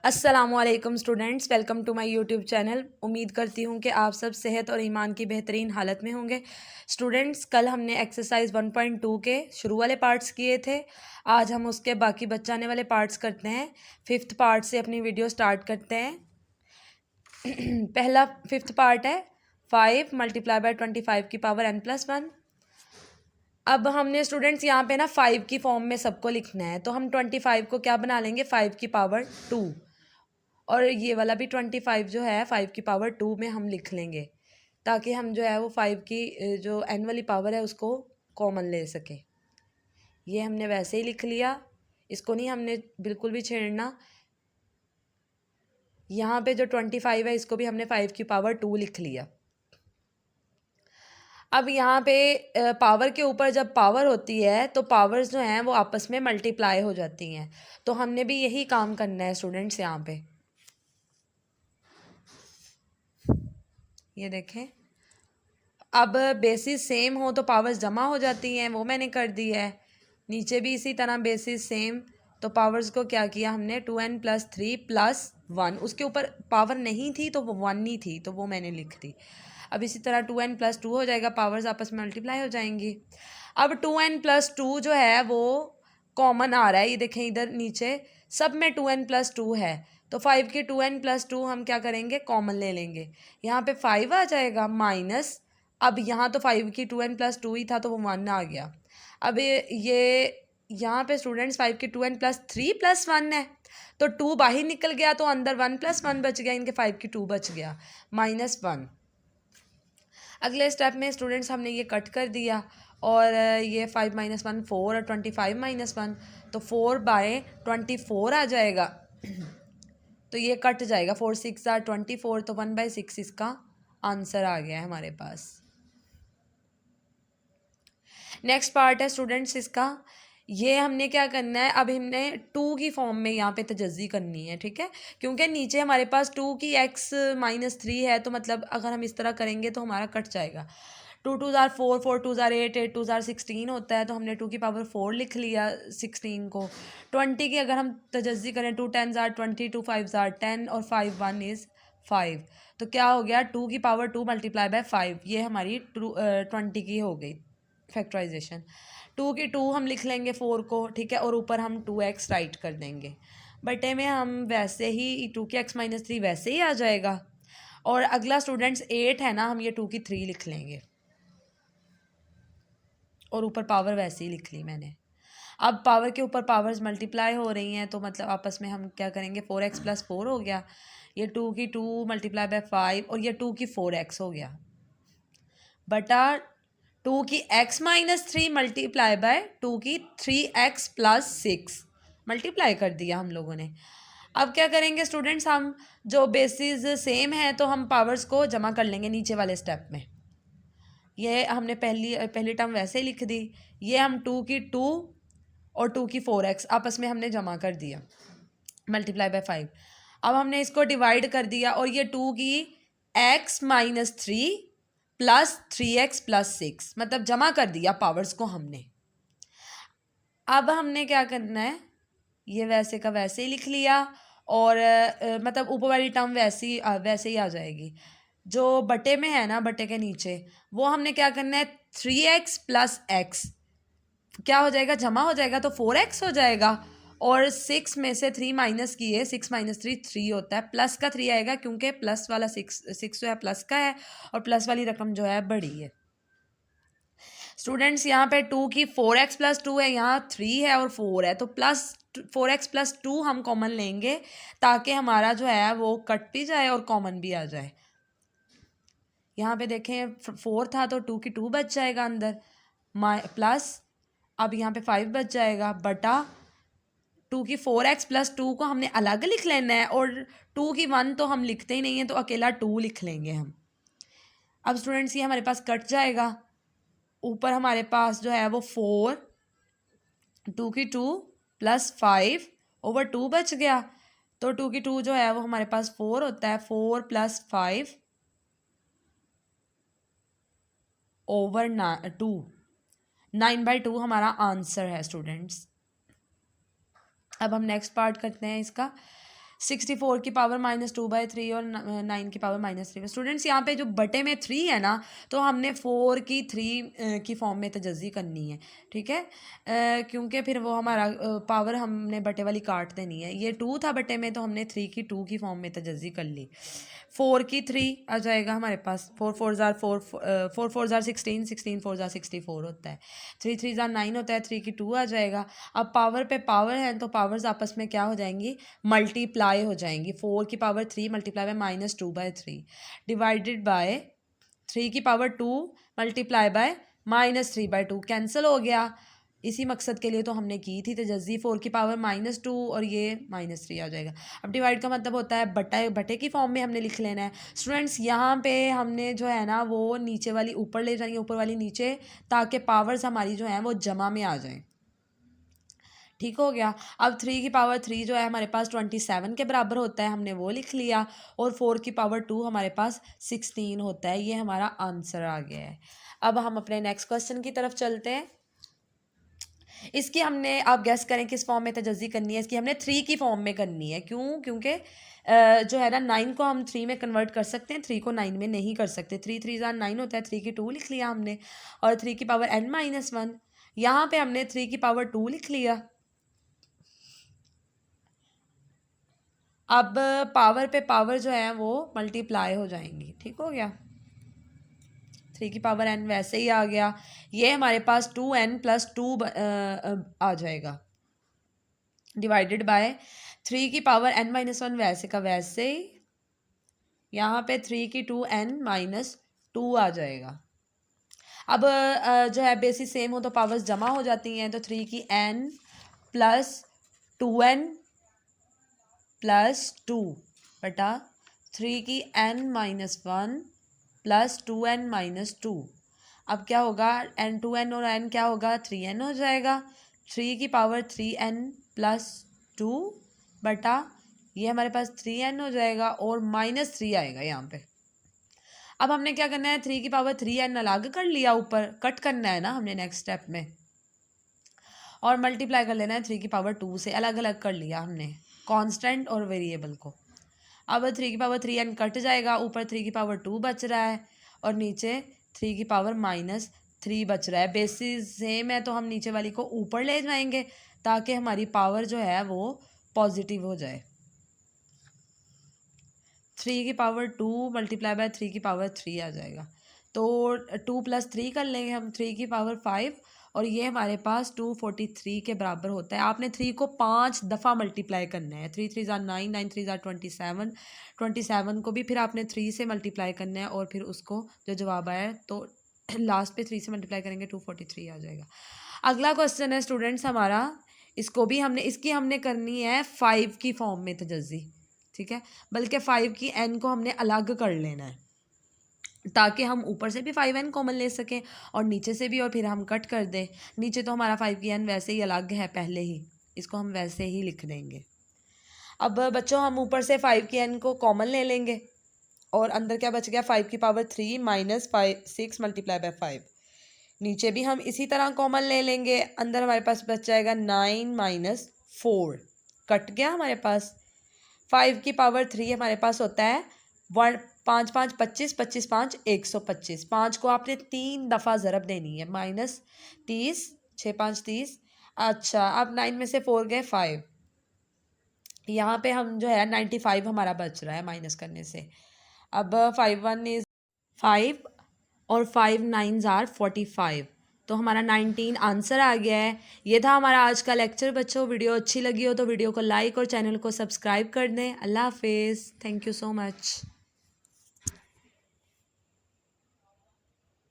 अस्सलामुअलैकुम students, welcome to my YouTube channel. उम्मीद करती हूँ कि आप सब सेहत और ईमान की बेहतरीन हालत में होंगे। स्टूडेंट्स, कल हमने एक्सरसाइज 1.2 के शुरू वाले पार्ट्स किए थे। आज हम उसके बाकी बचाने वाले पार्ट्स करते हैं। फिफ्थ पार्ट से अपनी वीडियो स्टार्ट करते हैं। पहला फिफ्थ पार्ट है 5 मल्टीप्लाई बाय 25 की पावर n+1। अब हमने स्टूडेंट्स यहाँ पे ना 5 की फॉर्म में सबको लिखना है, तो हम 25 को क्या बना लेंगे, 5 की पावर 2। और ये वाला भी 25 जो है 5 की पावर 2 में हम लिख लेंगे, ताकि हम जो है वो 5 की जो एन वाली पावर है उसको कॉमन ले सके। ये हमने वैसे ही लिख लिया, इसको नहीं हमने बिल्कुल भी छेड़ना। यहाँ पे जो 25 है इसको भी हमने 5 की पावर 2 लिख लिया। अब यहाँ पे पावर के ऊपर जब पावर होती है तो पावर्स जो हैं वो आपस में मल्टीप्लाई हो जाती हैं, तो हमने भी यही काम करना है स्टूडेंट्स। यहाँ पे ये देखें, अब बेसिस सेम हो तो पावर्स जमा हो जाती हैं, वो मैंने कर दी है। नीचे भी इसी तरह बेसिस सेम, तो पावर्स को क्या किया हमने, 2n+3+1। उसके ऊपर पावर नहीं थी तो वो 1 ही थी, तो वो मैंने लिख दी। अब इसी तरह 2n+2 हो जाएगा, पावर्स आपस में मल्टीप्लाई हो जाएंगी। अब 2n+2 जो है वो कॉमन आ रहा है, ये देखें इधर नीचे सब में 2n+2 है, तो 5 के 2n+2 हम क्या करेंगे, कॉमन ले लेंगे। यहाँ पे 5 आ जाएगा माइनस, अब यहाँ तो 5 की 2n+2 ही था तो वो 1 आ गया। अब ये यहाँ पे स्टूडेंट्स 5 की 2n+3+1 है, तो 2 बाहर निकल गया तो अंदर 1+1 बच गया, इनके 5 की 2 बच गया -1। अगले स्टेप में स्टूडेंट्स हमने ये कट कर दिया, और ये 5 - 1 4 और 25 - 1, तो 4/24 आ जाएगा। तो ये कट जाएगा, 4 × 6 = 24, तो 1/6 इसका आंसर आ गया है हमारे पास। नेक्स्ट पार्ट है स्टूडेंट्स इसका, ये हमने क्या करना है, अब हमने 2 की फॉर्म में यहाँ पे तजज़ी करनी है, ठीक है। क्योंकि नीचे हमारे पास 2 की x-3 है, तो मतलब अगर हम इस तरह करेंगे तो हमारा कट जाएगा। 2 × 2 = 4, 4 × 2 = 8, 8 × 2 = 16 होता है, तो हमने 2 की पावर 4 लिख लिया 16 को। 20 की अगर हम तजज़ी करें, 2 × 10 = 20, 2 × 5 = 10 और 5 × 1 = 5, तो क्या हो गया, 2 की पावर 2 × 5, ये हमारी 20 की हो गई फैक्टराइजेशन। 2 की 2 हम लिख लेंगे 4 को, ठीक है, और ऊपर हम 2x राइट कर देंगे। बटे में हम वैसे ही 2 की x-3 वैसे ही आ जाएगा। और अगला स्टूडेंट्स 8 है ना, हम ये 2 की 3 लिख लेंगे, और ऊपर पावर वैसे ही लिख ली मैंने। अब पावर के ऊपर पावर्स मल्टीप्लाई हो रही हैं, तो मतलब आपस में हम क्या करेंगे, 4x + 4 हो गया, ये 2 की 2 × 5, और ये 2 की 4x हो गया, बटा 2 की x-3 × 2 की 3x + 6 मल्टीप्लाई कर दिया हम लोगों ने। अब क्या करेंगे स्टूडेंट्स, हम जो बेसिस सेम है तो हम पावर्स को जमा कर लेंगे नीचे वाले स्टेप में। ये हमने पहली टर्म वैसे ही लिख दी, ये हम 2 की 2 और 2 की 4x आपस में हमने जमा कर दिया, ×5। अब हमने इसको डिवाइड कर दिया, और ये 2 की x-3 + 3x + 6 मतलब जमा कर दिया पावर्स को हमने। अब हमने क्या करना है, ये वैसे का वैसे ही लिख लिया, और मतलब ऊपर वाली टर्म वैसे ही आ जाएगी। जो बटे में है ना, बटे के नीचे, वो हमने क्या करना है, 3x + x क्या हो जाएगा, जमा हो जाएगा, तो 4x हो जाएगा। और 6 में से 3 माइनस किए, 6 - 3 3 होता है, प्लस का 3 आएगा, क्योंकि प्लस वाला 6 जो है प्लस का है, और प्लस वाली रकम जो है बड़ी है। स्टूडेंट्स यहाँ पे 2 की 4x + 2 है, यहाँ 3 है और 4 है, तो 4x + 2 हम कॉमन लेंगे, ताकि हमारा जो है वो कट भी जाए और कॉमन भी आ जाए। यहाँ पे देखें 4 था तो 2 की 2 बच जाएगा अंदर, प्लस अब यहाँ पे 5 बच जाएगा, बटा 2 की 4x + 2 को हमने अलग लिख लेना है, और 2 की 1 तो हम लिखते ही नहीं है, तो अकेला 2 लिख लेंगे हम। अब स्टूडेंट्स ये हमारे पास कट जाएगा, ऊपर हमारे पास जो है वो 4, 2 की 2 + 5/2 बच गया, तो 2 की 2 जो है वो हमारे पास 4 होता है, 4 + 5/2, 9/2 हमारा आंसर है स्टूडेंट्स। अब हम नेक्स्ट पार्ट करते हैं इसका। 64 की पावर -2/3 और 9 की पावर -3। स्टूडेंट्स यहाँ पे जो बटे में 3 है ना, तो हमने 4 की 3 की फॉर्म में तजज़ी करनी है, ठीक है, क्योंकि फिर वो हमारा पावर हमने बटे वाली काट देनी है। ये 2 था बटे में, तो हमने 3 की 2 की फॉर्म में तजज़ी कर ली। 4 की 3 आ जाएगा हमारे पास, 4 4 ज़ार 4 4 4 ज़ार 16, 16 4 ज़ार 64 होता है, 3 3 ज़ार 9 होता है, 3 की 2 आ जाएगा। अब पावर पे पावर है तो पावर्स आपस में क्या हो जाएंगी, मल्टीप्लाई हो जाएंगी। 4 की power 3 multiply by -2/3 divided by 3 की पावर 2 मल्टीप्लाई बाय -3/2 कैंसिल हो गया। इसी मकसद के लिए तो हमने की थी तजज़ी। 4 की पावर -2 और ये -3 आ जाएगा। अब डिवाइड का मतलब होता है बटे की फॉर्म में हमने लिख लेना है। स्टूडेंट्स यहाँ पे हमने जो है ना वो नीचे वाली ऊपर ले जाएंगे, ऊपर वाली नीचे, ताकि पावर्स हमारी जो है वो जमा में आ जाएं। ठीक हो गया। अब 3 की पावर 3 जो है हमारे पास 27 के बराबर होता है, हमने वो लिख लिया। और 4 की पावर 2 हमारे पास 16 होता है। ये हमारा आंसर आ गया है। अब हम अपने नेक्स्ट क्वेश्चन की तरफ चलते हैं। इसकी हमने, आप गैस करें किस फॉर्म में तजज़ी करनी है। इसकी हमने 3 की फॉर्म में करनी है। क्यों? क्योंकि जो है ना 9 को हम 3 में कन्वर्ट कर सकते हैं, 3 को 9 में नहीं कर सकते। 3 3 ज़ार 9 होता है, 3 की 2 लिख लिया हमने, और 3 की पावर n-1, यहाँ पे हमने 3 की पावर 2 लिख लिया। अब पावर पे पावर जो है वो मल्टीप्लाई हो जाएंगी। ठीक हो गया। 3 की पावर n वैसे ही आ गया। ये हमारे पास 2n+2 आ जाएगा, डिवाइडेड बाय 3 की पावर n-1 वैसे का वैसे ही, यहाँ पे 3 की 2n-2 आ जाएगा। अब जो है बेसिस सेम हो तो पावर्स जमा हो जाती हैं, तो 3 की n प्लस 2n+2 बटा 3 की n-1 प्लस 2n-2। अब क्या होगा, n 2n और n क्या होगा, 3n हो जाएगा। 3 की पावर 3n+2 बटा ये हमारे पास 3n हो जाएगा और -3 आएगा यहाँ पे। अब हमने क्या करना है, 3 की पावर 3n अलग कर लिया, ऊपर कट करना है ना हमने नेक्स्ट स्टेप में, और मल्टीप्लाई कर लेना है 3 की पावर 2 से। अलग अलग कर लिया हमने कांस्टेंट और वेरिएबल को। अब 3 की पावर 3n कट जाएगा, ऊपर 3 की पावर 2 बच रहा है और नीचे 3 की पावर -3 बच रहा है। बेसिस सेम है तो हम नीचे वाली को ऊपर ले जाएंगे ताकि हमारी पावर जो है वो पॉजिटिव हो जाए। 3 की पावर 2 मल्टीप्लाई बाय 3 की पावर 3 आ जाएगा, तो 2 + 3 कर लेंगे हम, 3 की पावर 5, और ये हमारे पास 243 के बराबर होता है। आपने 3 को 5 दफ़ा मल्टीप्लाई करना है। 3 3 ज़ार 9, 9 3 ज़ार 27, 27 को भी फिर आपने 3 से मल्टीप्लाई करना है, और फिर उसको जो जवाब आया तो लास्ट पे 3 से मल्टीप्लाई करेंगे 243 आ जाएगा। अगला क्वेश्चन है स्टूडेंट्स हमारा, इसकी हमने करनी है 5 की फॉर्म में तजज़ी, ठीक है, बल्कि 5 की n को हमने अलग कर लेना है ताकि हम ऊपर से भी 5n कॉमन ले सकें और नीचे से भी, और फिर हम कट कर दें। नीचे तो हमारा 5 की n वैसे ही अलग है पहले ही, इसको हम वैसे ही लिख देंगे। अब बच्चों हम ऊपर से 5 की n को कॉमन ले लेंगे और अंदर क्या बच गया, 5 की पावर 3 -6 मल्टीप्लाई बाय 5। नीचे भी हम इसी तरह कॉमन ले लेंगे, अंदर हमारे पास बच जाएगा 9 - 4, कट गया हमारे पास। 5 की पावर 3 हमारे पास होता है 1 5 5 25, 25 5 125। 5 को आपने 3 दफ़ा ज़रब देनी है, -30, 6 5 30। अच्छा, अब 9 में से 4 गए 5, यहाँ पे हम जो है 95 हमारा बच रहा है माइनस करने से। अब 5 1 इज़ 5 और 5 9 ज़ार 45, तो हमारा 19 आंसर आ गया है। ये था हमारा आज का लेक्चर बच्चों। वीडियो अच्छी लगी हो तो वीडियो को लाइक और चैनल को सब्सक्राइब कर दें। अल्लाह हाफिज़, थैंक यू सो मच।